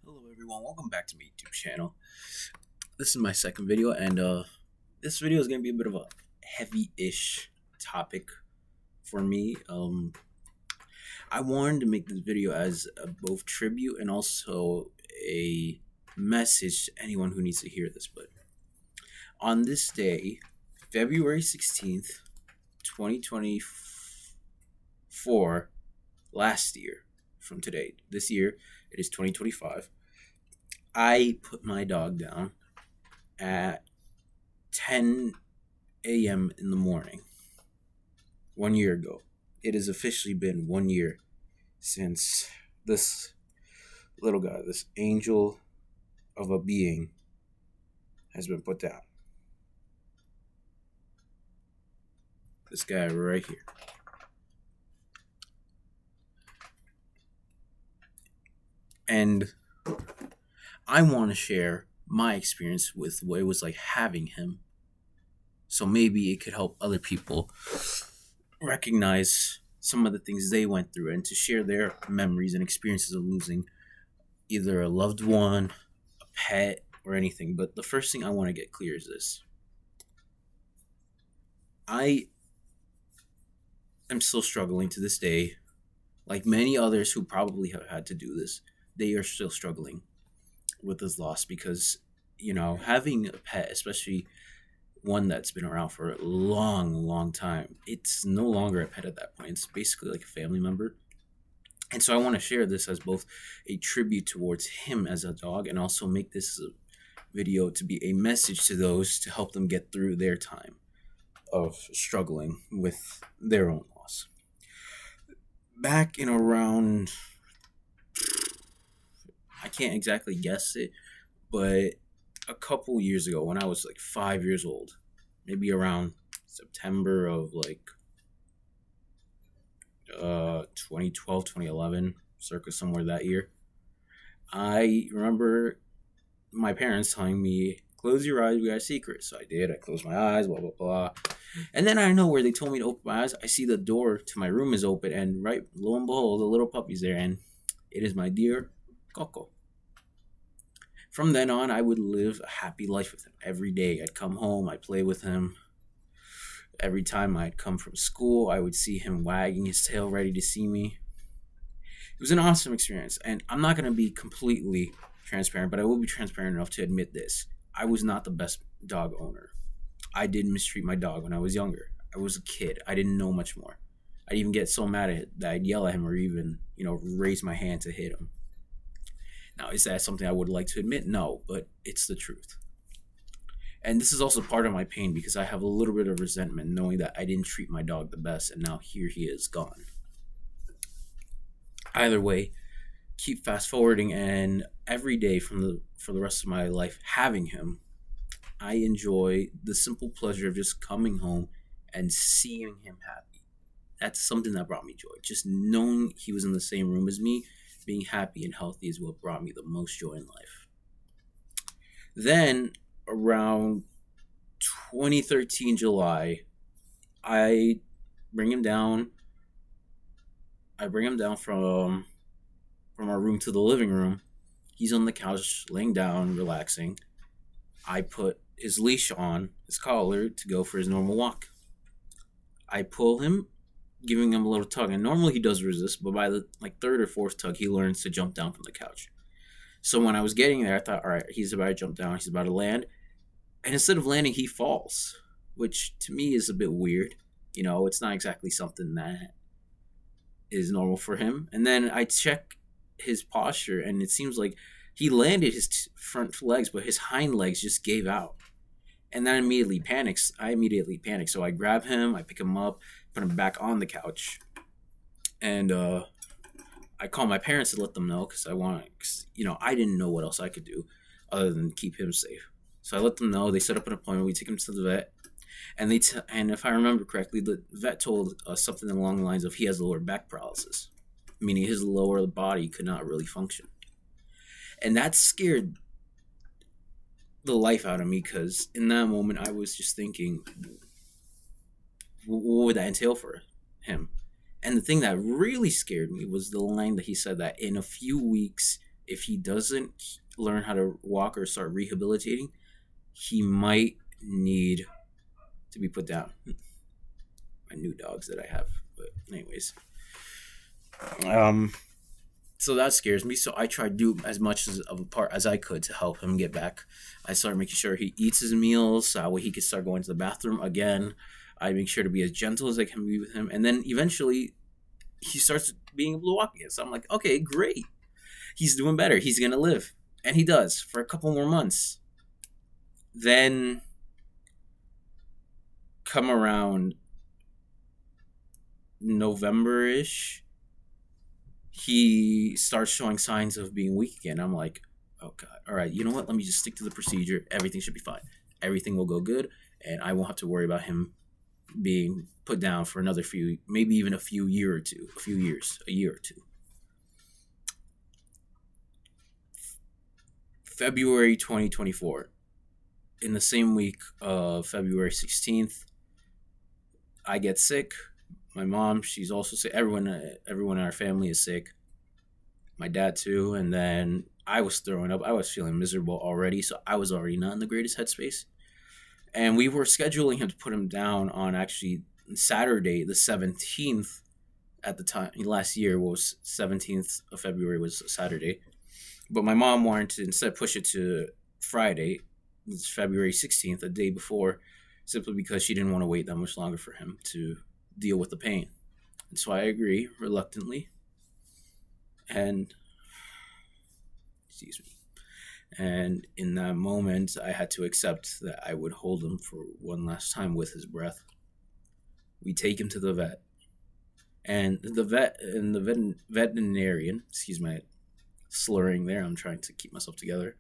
Hello everyone, welcome back to my YouTube channel. This is my second video and this video is going to be a bit of a heavy-ish topic for me. I wanted to make this video as both tribute and also a message to anyone who needs to hear this. But on this day, February 16th, 2024, last year from today, this year it is 2025, I put my dog down at 10 a.m. in the morning 1 year ago. It has officially been 1 year since this little guy, this angel of a being, has been put down. This guy right here. And I want to share my experience with what it was like having him. So maybe it could help other people recognize some of the things they went through and to share their memories and experiences of losing either a loved one, a pet, or anything. But the first thing I want to get clear is this. I am still struggling to this day. Like many others who probably have had to do this, they are still struggling with this loss because, having a pet, especially one that's been around for a long time, it's no longer a pet at that point. It's basically like a family member. And so I want to share this as both a tribute towards him as a dog and also make this video to be a message to those to help them get through their time of struggling with their own loss. Back in around, I can't exactly guess it, but a couple years ago when I was like 5 years old, maybe around September of 2012, 2011, circa somewhere that year, I remember my parents telling me, close your eyes, we got a secret. So I did. I closed my eyes, blah, blah, blah. And then I know where they told me to open my eyes. I see the door to my room is open, and right, lo and behold, the little puppy's there, and it is my dear Coco. From then on, I would live a happy life with him. Every day I'd come home, I'd play with him. Every time I'd come from school, I would see him wagging his tail ready to see me. It was an awesome experience, and I'm not going to be completely transparent, but I will be transparent enough to admit this. I was not the best dog owner. I did mistreat my dog when I was younger. I was a kid. I didn't know much more. I'd even get so mad at it that I'd yell at him or even, raise my hand to hit him. Now, is that something I would like to admit? No, but it's the truth. And this is also part of my pain because I have a little bit of resentment knowing that I didn't treat my dog the best and now here he is gone. Either way, keep fast forwarding, and every day for the rest of my life having him, I enjoy the simple pleasure of just coming home and seeing him happy. That's something that brought me joy. Just knowing he was in the same room as me, being happy and healthy is what brought me the most joy in life. Then, around 2013 July, I bring him down from our room to the living room. He's on the couch, laying down, relaxing. I put his leash on, his collar, to go for his normal walk. I pull him, giving him a little tug, and normally he does resist, but by the third or fourth tug, he learns to jump down from the couch. So when I was getting there, I thought, all right, he's about to jump down, he's about to land, and instead of landing, he falls, which to me is a bit weird. It's not exactly something that is normal for him. And then I check his posture, and it seems like he landed his front legs, but his hind legs just gave out. And then I immediately panic. So I grab him, I pick him up, put him back on the couch, and I call my parents to let them know because I didn't know what else I could do other than keep him safe. So I let them know. They set up an appointment. We take him to the vet, and and if I remember correctly, the vet told us something along the lines of he has lower back paralysis, meaning his lower body could not really function, and that scared the life out of me because in that moment I was just thinking, what would that entail for him? And the thing that really scared me was the line that he said that in a few weeks if he doesn't learn how to walk or start rehabilitating, he might need to be put down. My new dogs that I have. But anyways. So that scares me. So I try to do as much of a part as I could to help him get back. I started making sure he eats his meals so that way he could start going to the bathroom again. I make sure to be as gentle as I can be with him. And then eventually he starts being able to walk again. So I'm like, okay, great. He's doing better. He's going to live. And he does for a couple more months. Then come around November-ish, he starts showing signs of being weak again. I'm like, oh God, all right, you know what? Let me just stick to the procedure. Everything should be fine. Everything will go good, and I won't have to worry about him being put down for another few, maybe even a year or two. February 2024. In the same week of February 16th, I get sick. My mom, she's also sick. Everyone in our family is sick. My dad too. And then I was throwing up. I was feeling miserable already, so I was already not in the greatest headspace. And we were scheduling him to put him down on actually Saturday, the 17th. At the time, last year was 17th of February was Saturday. But my mom wanted to instead push it to Friday. It's February 16th, a day before, simply because she didn't want to wait that much longer for him to deal with the pain. And so I agree reluctantly. And excuse me. And in that moment, I had to accept that I would hold him for one last time with his breath. We take him to the vet. And the veterinarian, excuse my slurring there, I'm trying to keep myself together.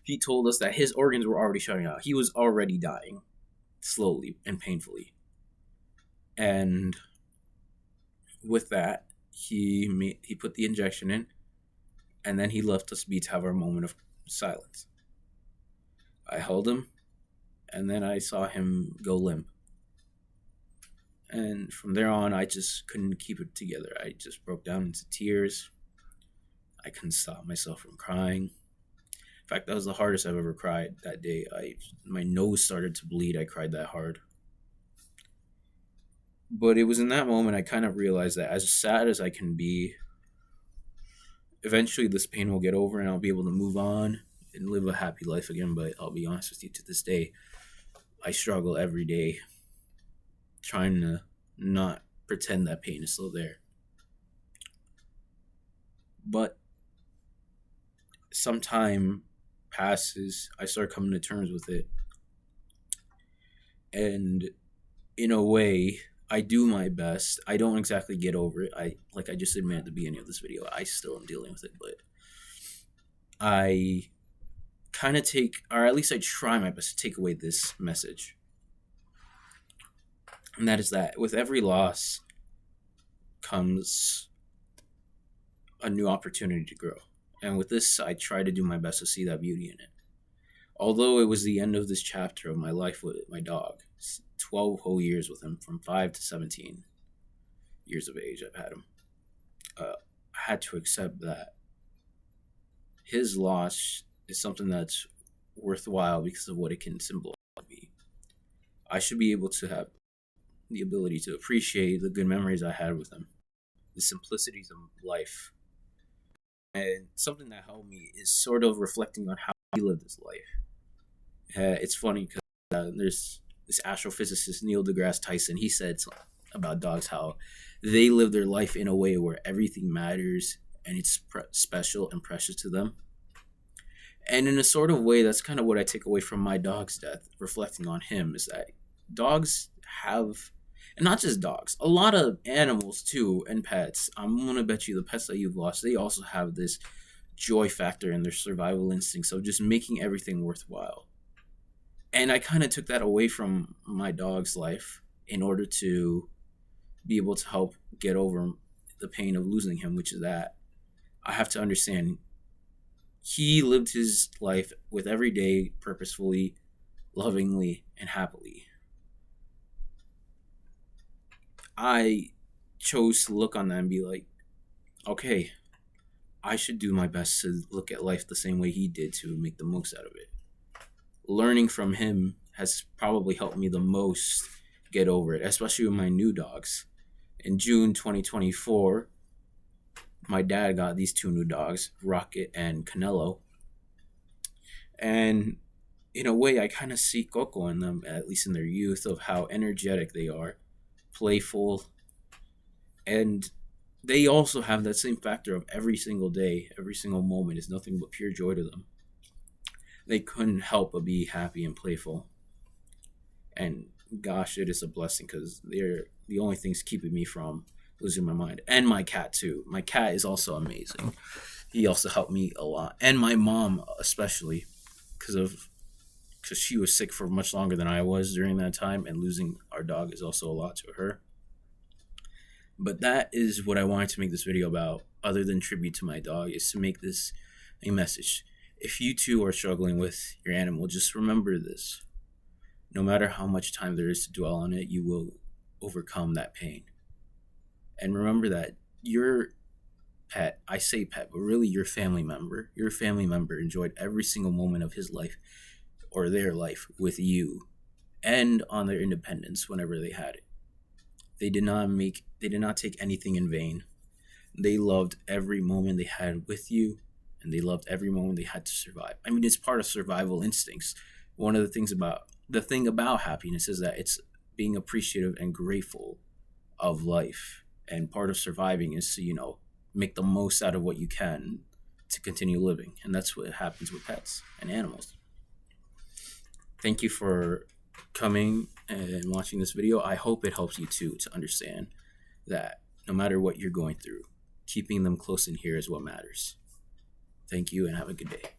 He told us that his organs were already shutting out. He was already dying, slowly and painfully. And with that, he put the injection in, and then he left us be to have our moment of silence. I held him, and then I saw him go limp. And from there on, I just couldn't keep it together. I just broke down into tears. I couldn't stop myself from crying. In fact, that was the hardest I've ever cried that day. My nose started to bleed. I cried that hard. But it was in that moment I kind of realized that as sad as I can be, eventually this pain will get over and I'll be able to move on and live a happy life again. But I'll be honest with you, to this day, I struggle every day trying to not pretend that pain is still there. But some time passes, I start coming to terms with it. And in a way, I do my best. I don't exactly get over it. Like I just admitted at the beginning of this video, I still am dealing with it, but I kind of take, or at least I try my best to take away this message. And that is that with every loss comes a new opportunity to grow. And with this, I try to do my best to see that beauty in it. Although it was the end of this chapter of my life with my dog, 12 whole years with him, from 5 to 17 years of age I've had him. I had to accept that his loss is something that's worthwhile because of what it can symbolize to me. I should be able to have the ability to appreciate the good memories I had with him, the simplicities of life. And something that helped me is sort of reflecting on how he lived his life. It's funny because there's this astrophysicist, Neil deGrasse Tyson. He said about dogs how they live their life in a way where everything matters and it's special and precious to them. And in a sort of way, that's kind of what I take away from my dog's death, reflecting on him, is that dogs have, and not just dogs, a lot of animals too, and pets. I'm going to bet you the pets that you've lost, they also have this joy factor in their survival instincts of just making everything worthwhile. And I kind of took that away from my dog's life in order to be able to help get over the pain of losing him, which is that I have to understand he lived his life with every day purposefully, lovingly, and happily. I chose to look on that and be like, okay, I should do my best to look at life the same way he did to make the most out of it. Learning from him has probably helped me the most get over it, especially with my new dogs. In June 2024, my dad got these two new dogs, Rocket and Canelo. And in a way, I kind of see Coco in them, at least in their youth, of how energetic they are, playful, and they also have that same factor of every single day, every single moment is nothing but pure joy to them. They couldn't help but be happy and playful. And gosh, it is a blessing because they're the only things keeping me from losing my mind. And my cat too. My cat is also amazing. He also helped me a lot, and my mom especially, because she was sick for much longer than I was during that time, and losing our dog is also a lot to her. But that is what I wanted to make this video about, other than tribute to my dog, is to make this a message. If you too are struggling with your animal, just remember this. No matter how much time there is to dwell on it, you will overcome that pain. And remember that your pet, I say pet, but really your family member enjoyed every single moment of his life or their life with you and on their independence whenever they had it. They did not take anything in vain. They loved every moment they had with you, and they loved every moment they had to survive. I mean, it's part of survival instincts. One of the thing about happiness is that it's being appreciative and grateful of life. And part of surviving is to, make the most out of what you can to continue living. And that's what happens with pets and animals. Thank you for coming and watching this video. I hope it helps you too to understand that no matter what you're going through, keeping them close in here is what matters. Thank you and have a good day.